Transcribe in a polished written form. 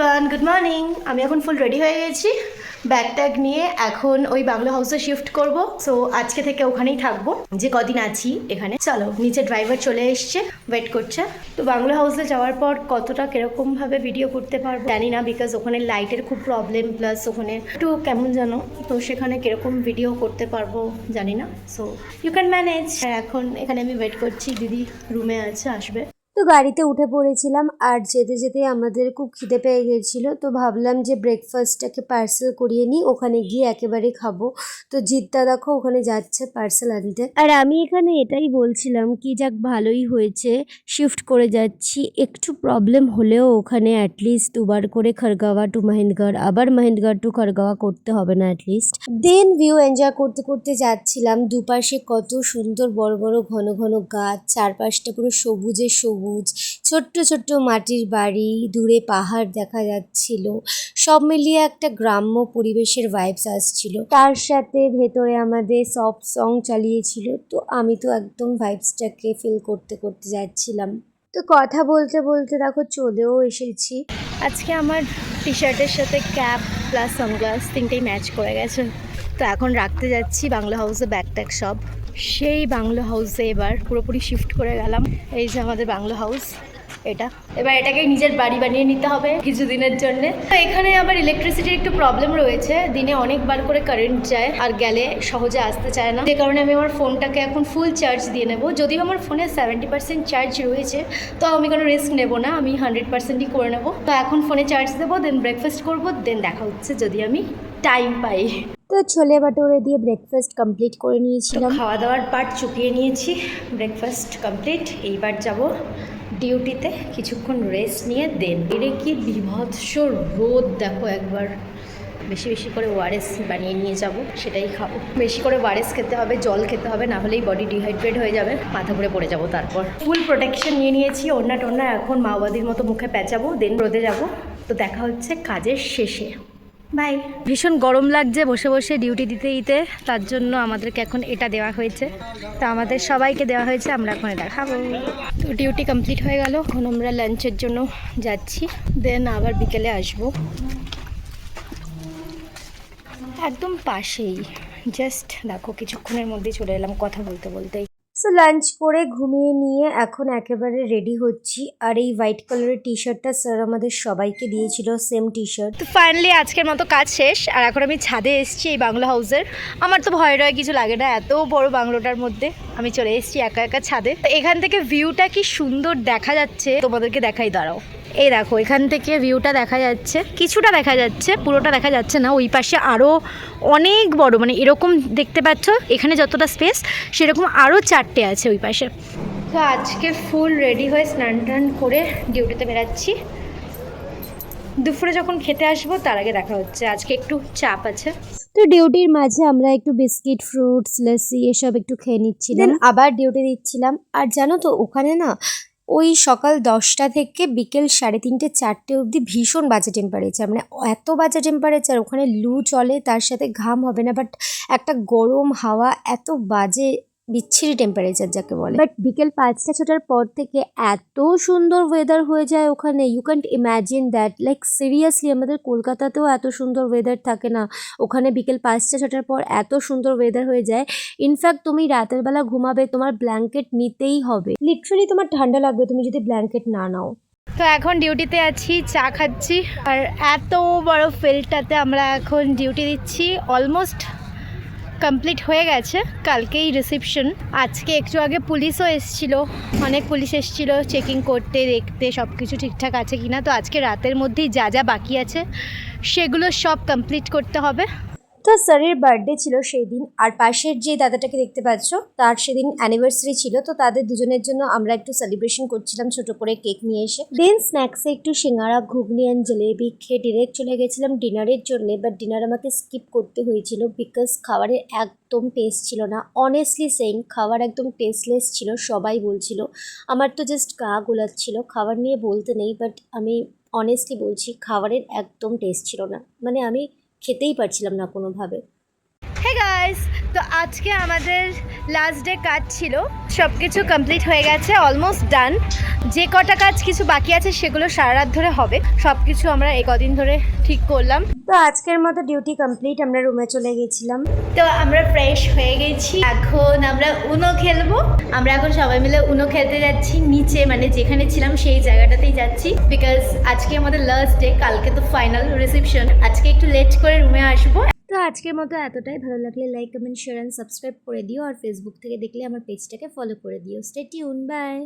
Everyone, good morning. আমি এখন full ready হয়ে গেছি, ব্যাগ ট্যাগ নিয়ে এখন ওই বাংলো হাউসে শিফট করব। সো আজকে থেকে ওখানেই থাকবো যে কদিন আছি এখানে। চলো, নিচে ড্রাইভার চলে এসছে, ওয়েট করছে। তো বাংলো হাউসে যাওয়ার পর কতটা কিরকম ভাবে ভিডিও করতে পারবো জানি না, বিকজ ওখানে লাইটের খুব প্রবলেম, প্লাস ওখানে একটু কেমন জানো, তো সেখানে কিরকম ভিডিও করতে পারবো জানি না। So you can manage. এখন এখানে আমি ওয়েট করছি, দিদি রুমে আছে, আসবে। তো গাড়িতে উঠে পড়েছিলাম আর যেতে যেতে আমাদের খুব খিদে পেয়ে গেছিলো, তো ভাবলাম যে ব্রেকফাস্টটাকে পার্সেল করিয়ে নিই, ওখানে গিয়ে একেবারে খাবো। তো জিদ্দা দেখো ওখানে যাচ্ছে পার্সেল আনতে, আর আমি এখানে এটাই বলছিলাম কি যাক ভালোই হয়েছে শিফট করে যাচ্ছি। একটু প্রবলেম হলেও ওখানে অ্যাটলিস্ট দুবার করে খড়গাওয়া টু মহেন্দ্রগড়, আবার মহেন্দ্রগড় টু খড়গাওয়া করতে হবে না অ্যাটলিস্ট। দেন ভিউ এনজয় করতে করতে যাচ্ছিলাম। দুপাশে কত সুন্দর বড় বড় ঘন ঘন গাছ, চারপাশটা পুরো সবুজে সবুজ, ছোট্ট ছোট্ট মাটির বাড়ি, দূরে পাহাড় দেখা যাচ্ছিল। সব মিলিয়ে একটা গ্রাম্য পরিবেশের ভাইবস আসছিল। তার সাথে ভেতরে আমাদের সফট সং চালিয়েছিল, তো আমি তো একদম ভাইবসটাকে ফিল করতে করতে যাচ্ছিলাম। তো কথা বলতে বলতে দেখো চলেও এসেছি। আজকে আমার টি শার্টের সাথে ক্যাপ প্লাস সানগ্লাস তিনটেই ম্যাচ করে গেছে। তো এখন রাখতে যাচ্ছি বাংলো হাউসে ব্যাগ ট্যাগ সব। সেই বাংলো হাউসে এবার পুরোপুরি শিফট করে গেলাম। এই যে আমাদের বাংলো হাউস, এটা এবার এটাকে নিজের বাড়ি বানিয়ে নিতে হবে কিছুদিনের জন্য। তো এখানে আবার ইলেকট্রিসিটির একটু প্রবলেম রয়েছে, দিনে অনেকবার করে কারেন্ট যায় আর গেলে সহজে আসতে চায় না, যে কারণে আমি আমার ফোনটাকে এখন ফুল চার্জ দিয়ে নেব। যদিও আমার ফোনে 70% চার্জ রয়েছে, তো আমি কোনো রিস্ক নেব না, আমি 100%ই করে নেব। তো এখন ফোনে চার্জ দেবো, দেন ব্রেকফাস্ট করবো, দেন দেখা হচ্ছে যদি আমি টাইম পাই। তো ছোলে ভাটোরে দিয়ে ব্রেকফাস্ট কমপ্লিট করে নিয়েছিলাম। খাওয়া দাওয়ার পার্ট চুকিয়ে নিয়েছি, ব্রেকফাস্ট কমপ্লিট। এইবার যাব ডিউটিতে, কিছুক্ষণ রেস্ট নিয়ে দেন। এরে কি বিভৎস রোদ দেখো একবার। বেশি বেশি করে ওআরএস বানিয়ে নিয়ে যাব, সেটাই খাবো। বেশি করে ওআরএস খেতে হবে, জল খেতে হবে, না হলেই বডি ডিহাইড্রেট হয়ে যাবে, মাথা ঘুরে পড়ে যাব। তারপর ফুল প্রোটেকশন নিয়ে নিয়েছি, ওড়না টোড়না এখন মাওবাদির মতো মুখে পেঁচাবো, দেন রোদে যাব। তো দেখা হচ্ছে কাজের শেষে, বাই। ভীষণ গরম লাগছে বসে বসে ডিউটি দিতে দিতে, তার জন্য আমাদেরকে এখন এটা দেওয়া হয়েছে। তো আমাদের সবাইকে দেওয়া হয়েছে, আমরা এখন এটা খাবো। তো ডিউটি কমপ্লিট হয়ে গেল, এখন আমরা লাঞ্চের জন্য যাচ্ছি, দেন আবার বিকেলে আসবো। একদম পাশেই, জাস্ট দেখো কিছুক্ষণের মধ্যে চলে এলাম কথা বলতে বলতেই। সো লাঞ্চ করে ঘুমিয়ে নিয়ে এখন একেবারে রেডি হচ্ছি। আর এই হোয়াইট কালারের টি শার্টটা স্যার আমাদের সবাইকে দিয়েছিল, সেম টি শার্ট। তো ফাইনালি আজকের মতো কাজ শেষ, আর এখন আমি ছাদে এসেছি এই বাংলো হাউসের। আমার তো ভয় টয় কিছু লাগে না, এত বড় বাংলোটার মধ্যে আমি চলে এসেছি একা একা ছাদে। তো এখান থেকে ভিউটা কি সুন্দর দেখা যাচ্ছে তোমাদেরকে দেখাই, দাঁড়াও। এই দেখো এখান থেকে ভিউটা দেখা যাচ্ছে, কিছুটা দেখা যাচ্ছে, পুরোটা দেখা যাচ্ছে না। ওই পাশে আরও অনেক বড়, মানে এরকম দেখতে পাচ্ছ এখানে যতটা স্পেস, সেরকম আরও 4টে আছে ওই পাশে। তো আজকে ফুল রেডি হয়ে স্নান টান করে ডিউটিতে বেরাচ্ছি। দুপুরে যখন খেতে আসবো তার আগে দেখা হচ্ছে, আজকে একটু চাপ আছে। তো ডিউটির মাঝে আমরা একটু বিস্কিট, ফ্রুটস, লস্যি এসব একটু খেয়ে নিচ্ছিলাম, আবার ডিউটি দিচ্ছিলাম। আর জানো তো ওখানে না ওই সকাল 10টা থেকে বিকেল 3:30, 4টে অবধি ভীষণ বাজে টেম্পারেচার, মানে এত বাজে টেম্পারেচার, ওখানে লু চলে, তার সাথে ঘাম হবে না, বাট একটা গরম হাওয়া, এত বাজে বিচ্ছিরি টেম্পারেচার যাকে বলে। বাট বিকেল 5টা 6টার পর থেকে এত সুন্দর ওয়েদার হয়ে যায় ওখানে, you can't imagine that. Like seriously আমাদের কলকাতাতেও এত সুন্দর ওয়েদার থাকে না, ওখানে বিকেল 5টা 6টার পর এত সুন্দর ওয়েদার হয়ে যায়। ইনফ্যাক্ট তুমি রাতের বেলা ঘুমাবে, তোমার ব্ল্যাঙ্কেট নিতেই হবে, লিটারালি তোমার ঠান্ডা লাগবে তুমি যদি ব্ল্যাঙ্কেট না নাও। তো এখন ডিউটিতে আছি, চা খাচ্ছি, আর এত বড় ফিল্ডটাতে আমরা এখন ডিউটি দিচ্ছি। অলমোস্ট কমপ্লিট হয়ে গেছে, কালকেই রিসেপশন। আজকে একটু আগে পুলিশও এসেছিল, অনেক পুলিশ এসেছিল চেকিং করতে, দেখতে সব কিছু ঠিকঠাক আছে কিনা। তো আজকে রাতের মধ্যেই যা যা বাকি আছে সেগুলো সব কমপ্লিট করতে হবে। তো স্যারের বার্থডে ছিল সেই দিন, আর পাশের যে দাদাটাকে দেখতে পাচ্ছ তার সেদিন অ্যানিভার্সারি ছিল। তো তাদের দুজনের জন্য আমরা একটু সেলিব্রেশন করছিলাম ছোট করে কেক নিয়ে এসে। দেন স্ন্যাক্সে একটু সিঙ্গারা, ঘুগনি অ্যান্ড জলেবি খেয়ে ডিরেক্ট চলে গেছিলাম ডিনারের জন্য। বাট ডিনার আমাকে স্কিপ করতে হয়েছিল বিকজ খাবারের একদম টেস্ট ছিল না। অনেস্টলি সেইং, খাবার একদম টেস্টলেস ছিল, সবাই বলছিল। আমার তো জাস্ট গা গোলাচ্ছিল, খাবার নিয়ে বলতে নেই, বাট আমি অনেস্টলি বলছি খাবারের একদম টেস্ট ছিল না, মানে আমি খেতেই পারছিলাম না কোনোভাবে। হে গাইস, তো আজকে আমাদের লাস্ট ডে কাজ ছিল, সব কিছু কমপ্লিট হয়ে গেছে, অলমোস্ট ডান। যে কটা কাজ কিছু বাকি আছে সেগুলো সারা রাত ধরে হবে, সব কিছু আমরা এই কদিন ধরে ঠিক করলাম। তো আজকের মতো ডিউটি কমপ্লিট, আমরা রুমে চলে গেছিলাম। তো আমরা ফ্রেশ হয়ে গেছি, এখন আমরা উনো খেলবো। আমরা এখন সবাই মিলে উনো খেলতে যাচ্ছি নিচে, মানে যেখানে ছিলাম সেই জায়গাটাতেই যাচ্ছি, বিকজ আজকে আমাদের লাস্ট ডে, কালকে তো ফাইনাল রিসেপশন। আজকে একটু লেট করে রুমে আসবো। তো আজকের মতো এতটাই, ভালো লাগলে like comment share and subscribe করে দিও, আর ফেসবুক থেকে দেখলে আমার পেজটাকে ফলো করে দিও। Stay tune, by.